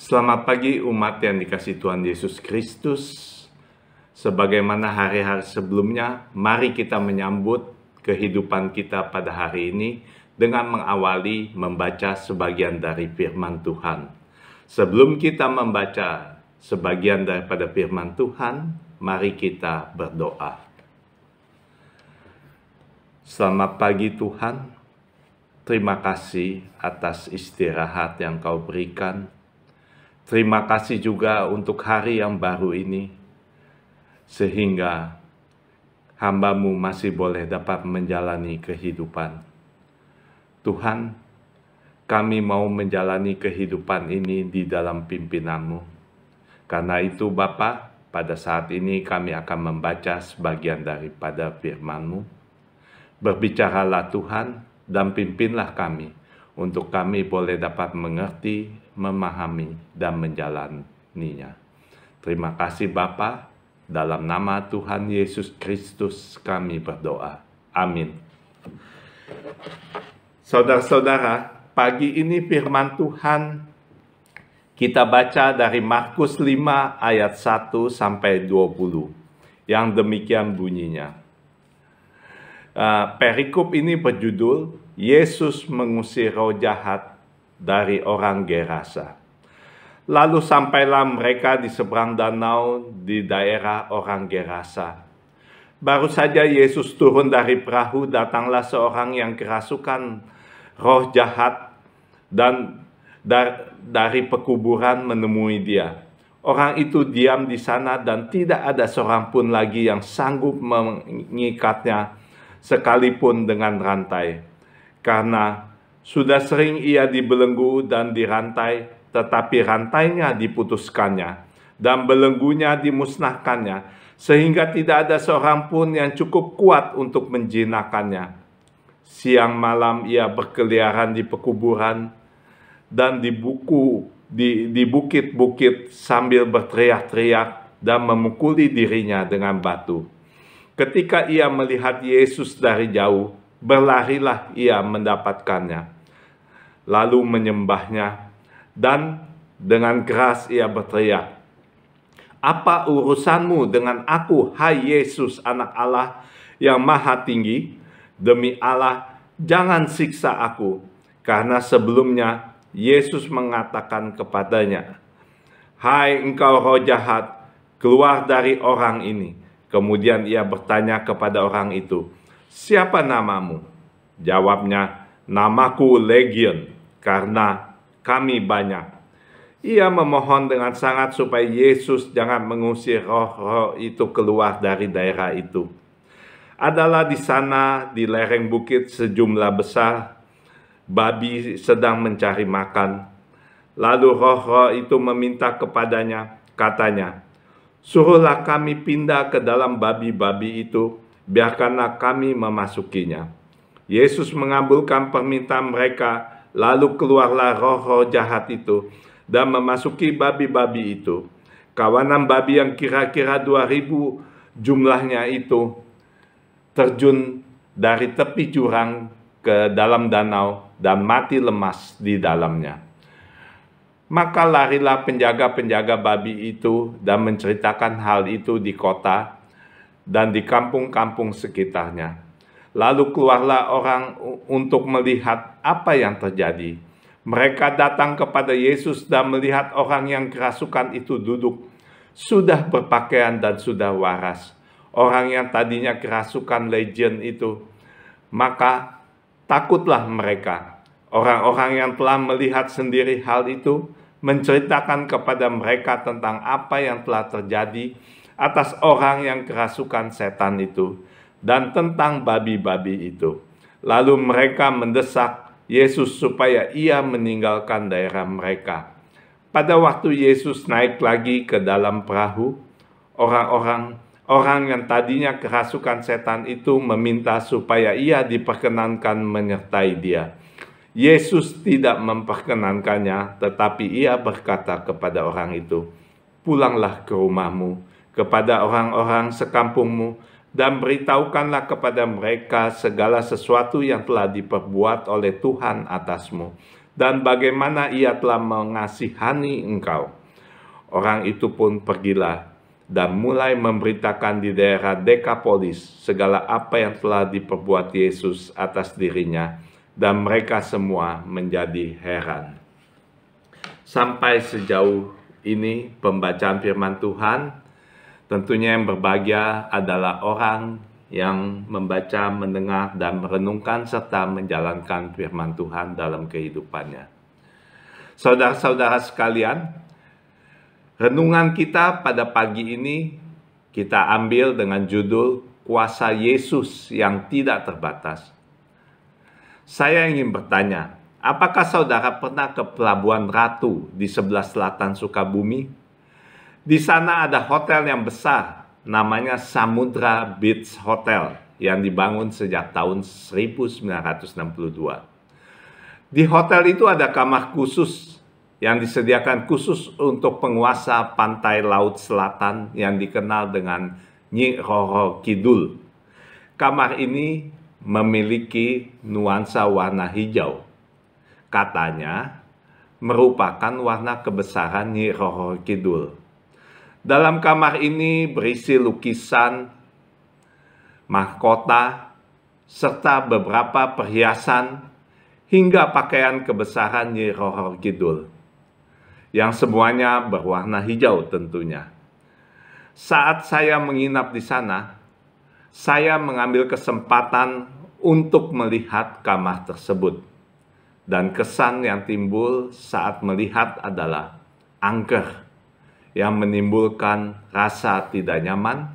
Selamat pagi umat yang dikasihi Tuhan Yesus Kristus. Sebagaimana hari-hari sebelumnya, mari kita menyambut kehidupan kita pada hari ini dengan mengawali membaca sebagian dari firman Tuhan. Sebelum kita membaca sebagian daripada firman Tuhan, mari kita berdoa. Selamat pagi Tuhan, terima kasih atas istirahat yang Kau berikan. Terima kasih juga untuk hari yang baru ini, sehingga hamba-Mu masih boleh dapat menjalani kehidupan. Tuhan, kami mau menjalani kehidupan ini di dalam pimpinan-Mu. Karena itu Bapa, pada saat ini kami akan membaca sebagian daripada firman-Mu. Berbicaralah Tuhan dan pimpinlah kami, untuk kami boleh dapat mengerti, memahami, dan menjalaninya. Terima kasih Bapa, dalam nama Tuhan Yesus Kristus kami berdoa. Amin. Saudara-saudara, pagi ini firman Tuhan kita baca dari Markus 5 ayat 1 sampai 20, yang demikian bunyinya. Perikop ini berjudul Yesus mengusir roh jahat dari orang Gerasa. Lalu sampailah mereka di seberang danau di daerah orang Gerasa. Baru saja Yesus turun dari perahu, datanglah seorang yang kerasukan roh jahat dan dari pekuburan menemui dia. Orang itu diam di sana dan tidak ada seorang pun lagi yang sanggup mengikatnya sekalipun dengan rantai. Karena sudah sering ia dibelenggu dan dirantai, tetapi rantainya diputuskannya dan belenggunya dimusnahkannya, sehingga tidak ada seorang pun yang cukup kuat untuk menjinakkannya. Siang malam ia berkeliaran di pekuburan dan di bukit-bukit sambil berteriak-teriak dan memukuli dirinya dengan batu. Ketika ia melihat Yesus dari jauh, berlarilah ia mendapatkannya, lalu menyembahnya, dan dengan keras ia berteriak, "Apa urusanmu dengan aku, hai Yesus, anak Allah yang maha tinggi? Demi Allah, jangan siksa aku." Karena sebelumnya Yesus mengatakan kepadanya, "Hai engkau roh jahat, keluar dari orang ini." Kemudian ia bertanya kepada orang itu, "Siapa namamu?" Jawabnya, "Namaku Legion, karena kami banyak." Ia memohon dengan sangat supaya Yesus jangan mengusir roh-roh itu keluar dari daerah itu. Adalah di sana di lereng bukit sejumlah besar babi sedang mencari makan. Lalu roh-roh itu meminta kepadanya, katanya, "Suruhlah kami pindah ke dalam babi-babi itu, biarkanlah kami memasukinya." Yesus mengabulkan permintaan mereka, lalu keluarlah roh-roh jahat itu dan memasuki babi-babi itu. Kawanan babi yang kira-kira 2.000 jumlahnya itu terjun dari tepi jurang ke dalam danau dan mati lemas di dalamnya. Maka larilah penjaga-penjaga babi itu dan menceritakan hal itu di kota dan di kampung-kampung sekitarnya. Lalu keluarlah orang untuk melihat apa yang terjadi. Mereka datang kepada Yesus dan melihat orang yang kerasukan itu duduk, sudah berpakaian dan sudah waras. Orang yang tadinya kerasukan legion itu. Maka takutlah mereka. Orang-orang yang telah melihat sendiri hal itu menceritakan kepada mereka tentang apa yang telah terjadi atas orang yang kerasukan setan itu dan tentang babi-babi itu. Lalu mereka mendesak Yesus supaya ia meninggalkan daerah mereka. Pada waktu Yesus naik lagi ke dalam perahu, orang yang tadinya kerasukan setan itu meminta supaya ia diperkenankan menyertai dia. Yesus tidak memperkenankannya, tetapi ia berkata kepada orang itu, "Pulanglah ke rumahmu, kepada orang-orang sekampungmu, dan beritahukanlah kepada mereka segala sesuatu yang telah diperbuat oleh Tuhan atasmu, dan bagaimana ia telah mengasihani engkau. Orang itu pun pergilah dan mulai memberitakan di daerah Dekapolis segala apa yang telah diperbuat Yesus atas dirinya, dan mereka semua menjadi heran. Sampai sejauh ini pembacaan firman Tuhan. Tentunya yang berbahagia adalah orang yang membaca, mendengar, dan merenungkan serta menjalankan firman Tuhan dalam kehidupannya. Saudara-saudara sekalian, renungan kita pada pagi ini kita ambil dengan judul Kuasa Yesus yang Tidak Terbatas. Saya ingin bertanya, apakah saudara pernah ke Pelabuhan Ratu di sebelah selatan Sukabumi? Di sana ada hotel yang besar, namanya Samudra Beach Hotel, yang dibangun sejak tahun 1962. Di hotel itu ada kamar khusus yang disediakan khusus untuk penguasa pantai laut selatan yang dikenal dengan Nyi Roro Kidul. Kamar ini memiliki nuansa warna hijau. Katanya merupakan warna kebesaran Nyi Roro Kidul. Dalam kamar ini berisi lukisan, mahkota, serta beberapa perhiasan hingga pakaian kebesaran Nyi Roro Kidul, yang semuanya berwarna hijau tentunya. Saat saya menginap di sana, saya mengambil kesempatan untuk melihat kamar tersebut. Dan kesan yang timbul saat melihat adalah angker yang menimbulkan rasa tidak nyaman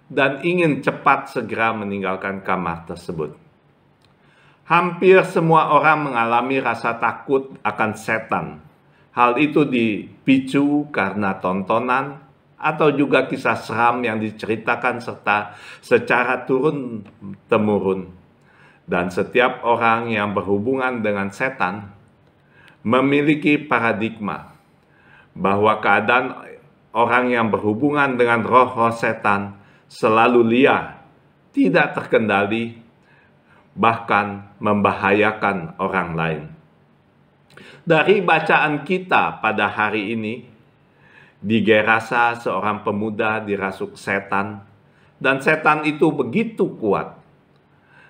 dan ingin cepat segera meninggalkan kamar tersebut. Hampir semua orang mengalami rasa takut akan setan. Hal itu dipicu karena tontonan atau juga kisah seram yang diceritakan serta secara turun-temurun. Dan setiap orang yang berhubungan dengan setan memiliki paradigma bahwa keadaan orang yang berhubungan dengan roh-roh setan selalu liar, tidak terkendali, bahkan membahayakan orang lain. Dari bacaan kita pada hari ini, di Gerasa seorang pemuda dirasuk setan, dan setan itu begitu kuat.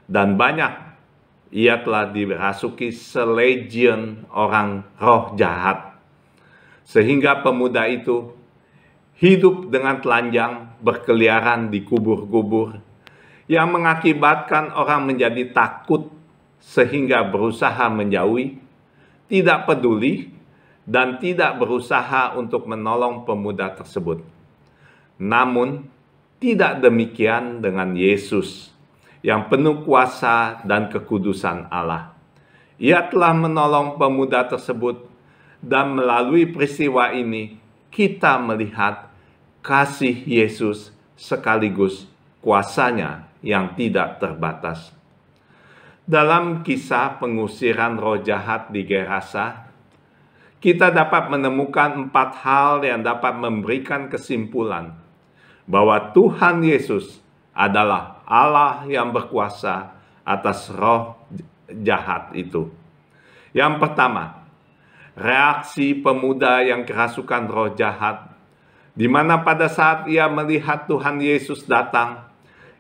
Dan banyak ia telah dirasuki selegion orang roh jahat. Sehingga pemuda itu hidup dengan telanjang berkeliaran di kubur-kubur yang mengakibatkan orang menjadi takut sehingga berusaha menjauhi, tidak peduli, dan tidak berusaha untuk menolong pemuda tersebut. Namun, tidak demikian dengan Yesus yang penuh kuasa dan kekudusan Allah. Ia telah menolong pemuda tersebut, dan melalui peristiwa ini kita melihat kasih Yesus sekaligus kuasanya yang tidak terbatas. Dalam kisah pengusiran roh jahat di Gerasa, kita dapat menemukan 4 hal yang dapat memberikan kesimpulan bahwa Tuhan Yesus adalah Allah yang berkuasa atas roh jahat itu. Yang pertama, reaksi pemuda yang kerasukan roh jahat, di mana pada saat ia melihat Tuhan Yesus datang,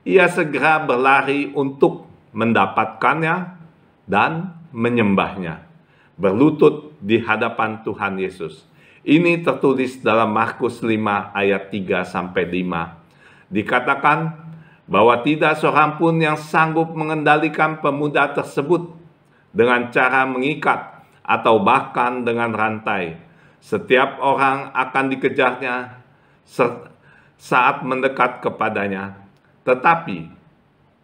ia segera berlari untuk mendapatkannya dan menyembahnya, berlutut di hadapan Tuhan Yesus. Ini tertulis dalam Markus 5 ayat 3-5. Dikatakan bahwa tidak seorang pun yang sanggup mengendalikan pemuda tersebut dengan cara mengikat atau bahkan dengan rantai. Setiap orang akan dikejarnya saat mendekat kepadanya. Tetapi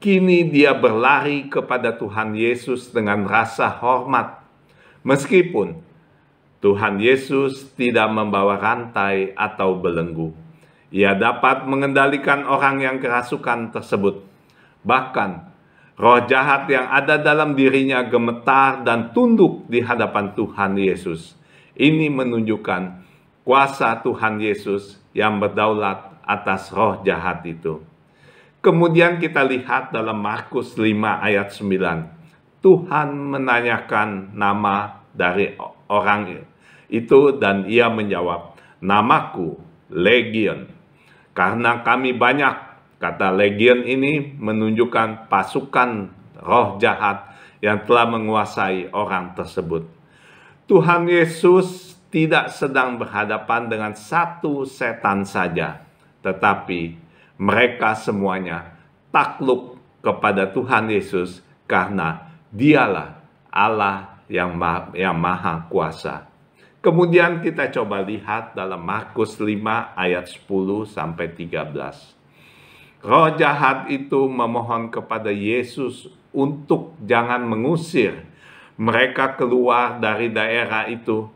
kini dia berlari kepada Tuhan Yesus dengan rasa hormat. Meskipun Tuhan Yesus tidak membawa rantai atau belenggu, ia dapat mengendalikan orang yang kerasukan tersebut. Bahkan roh jahat yang ada dalam dirinya gemetar dan tunduk di hadapan Tuhan Yesus. Ini menunjukkan kuasa Tuhan Yesus yang berdaulat atas roh jahat itu. Kemudian kita lihat dalam Markus 5 ayat 9. Tuhan menanyakan nama dari orang itu dan ia menjawab, "Namaku Legion, karena kami banyak." Kata legion ini menunjukkan pasukan roh jahat yang telah menguasai orang tersebut. Tuhan Yesus tidak sedang berhadapan dengan satu setan saja, tetapi mereka semuanya takluk kepada Tuhan Yesus karena Dialah Allah yang maha kuasa. Kemudian kita coba lihat dalam Markus 5 ayat 10 sampai 13. Roh jahat itu memohon kepada Yesus untuk jangan mengusir mereka keluar dari daerah itu.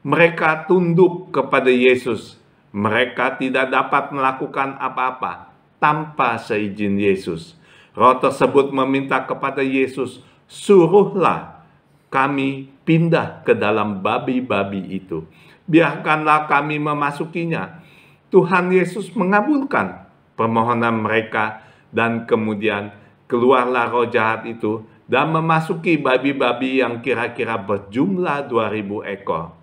Mereka tunduk kepada Yesus. Mereka tidak dapat melakukan apa-apa tanpa seizin Yesus. Roh tersebut meminta kepada Yesus, "Suruhlah kami pindah ke dalam babi-babi itu. Biarkanlah kami memasukinya." Tuhan Yesus mengabulkan permohonan mereka, dan kemudian keluarlah roh jahat itu dan memasuki babi-babi yang kira-kira berjumlah 2000 ekor.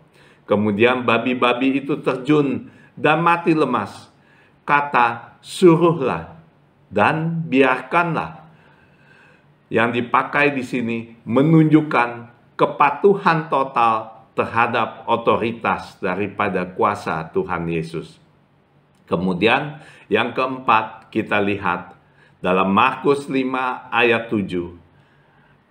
Kemudian babi-babi itu terjun dan mati lemas. Kata "suruhlah" dan "biarkanlah" yang dipakai di sini menunjukkan kepatuhan total terhadap otoritas daripada kuasa Tuhan Yesus. Kemudian yang keempat kita lihat dalam Markus 5 ayat 7.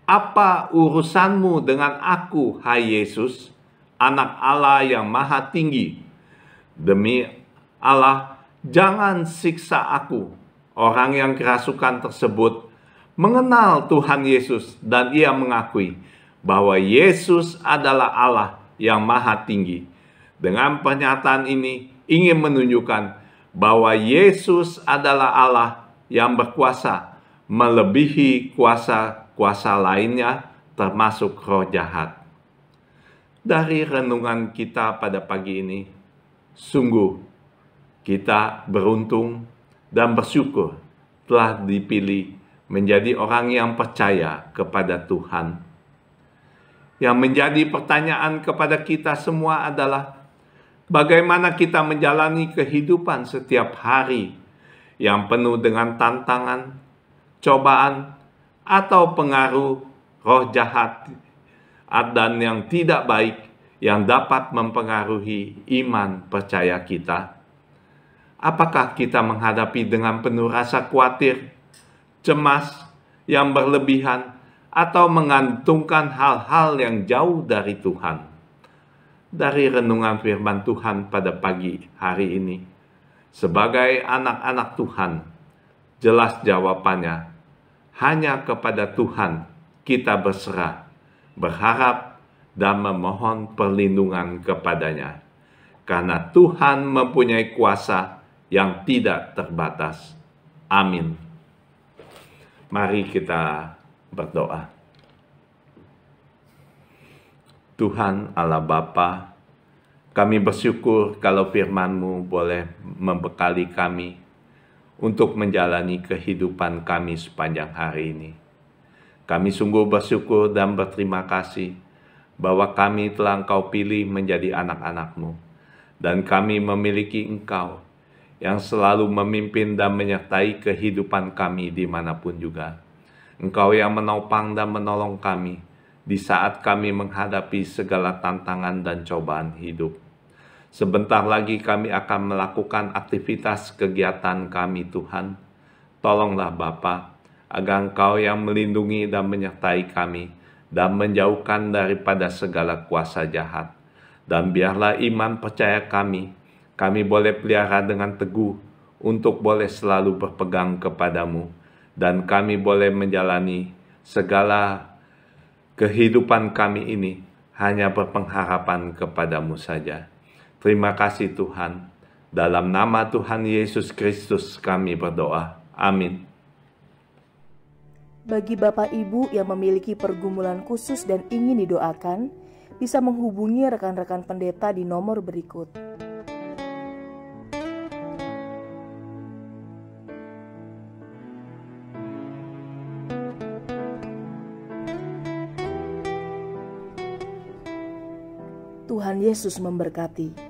"Apa urusanmu dengan aku, hai Yesus, Anak Allah yang maha tinggi? Demi Allah, jangan siksa aku." Orang yang kerasukan tersebut mengenal Tuhan Yesus dan ia mengakui bahwa Yesus adalah Allah yang maha tinggi. Dengan pernyataan ini ingin menunjukkan bahwa Yesus adalah Allah yang berkuasa melebihi kuasa-kuasa lainnya, termasuk roh jahat. Dari renungan kita pada pagi ini, sungguh kita beruntung dan bersyukur telah dipilih menjadi orang yang percaya kepada Tuhan. Yang menjadi pertanyaan kepada kita semua adalah, bagaimana kita menjalani kehidupan setiap hari yang penuh dengan tantangan, cobaan, atau pengaruh roh jahat dan yang tidak baik yang dapat mempengaruhi iman percaya kita? Apakah kita menghadapi dengan penuh rasa khawatir, cemas yang berlebihan, atau mengantungkan hal-hal yang jauh dari Tuhan? Dari renungan firman Tuhan pada pagi hari ini, sebagai anak-anak Tuhan, jelas jawabannya, hanya kepada Tuhan kita berserah, berharap, dan memohon perlindungan kepadanya. Karena Tuhan mempunyai kuasa yang tidak terbatas. Amin. Mari kita berdoa. Tuhan Allah Bapa, kami bersyukur kalau firman-Mu boleh membekali kami untuk menjalani kehidupan kami sepanjang hari ini. Kami sungguh bersyukur dan berterima kasih bahwa kami telah Engkau pilih menjadi anak-anak-Mu, dan kami memiliki Engkau yang selalu memimpin dan menyertai kehidupan kami dimanapun juga. Engkau yang menopang dan menolong kami di saat kami menghadapi segala tantangan dan cobaan hidup. Sebentar lagi kami akan melakukan aktivitas kegiatan kami, Tuhan. Tolonglah Bapa, agar Engkau yang melindungi dan menyertai kami dan menjauhkan daripada segala kuasa jahat. Dan biarlah iman percaya kami boleh pelihara dengan teguh untuk boleh selalu berpegang kepadamu, dan kami boleh menjalani segala kehidupan kami ini hanya berpengharapan kepadamu saja. Terima kasih Tuhan. Dalam nama Tuhan Yesus Kristus kami berdoa. Amin. Bagi Bapak Ibu yang memiliki pergumulan khusus dan ingin didoakan, bisa menghubungi rekan-rekan pendeta di nomor berikut. Tuhan Yesus memberkati.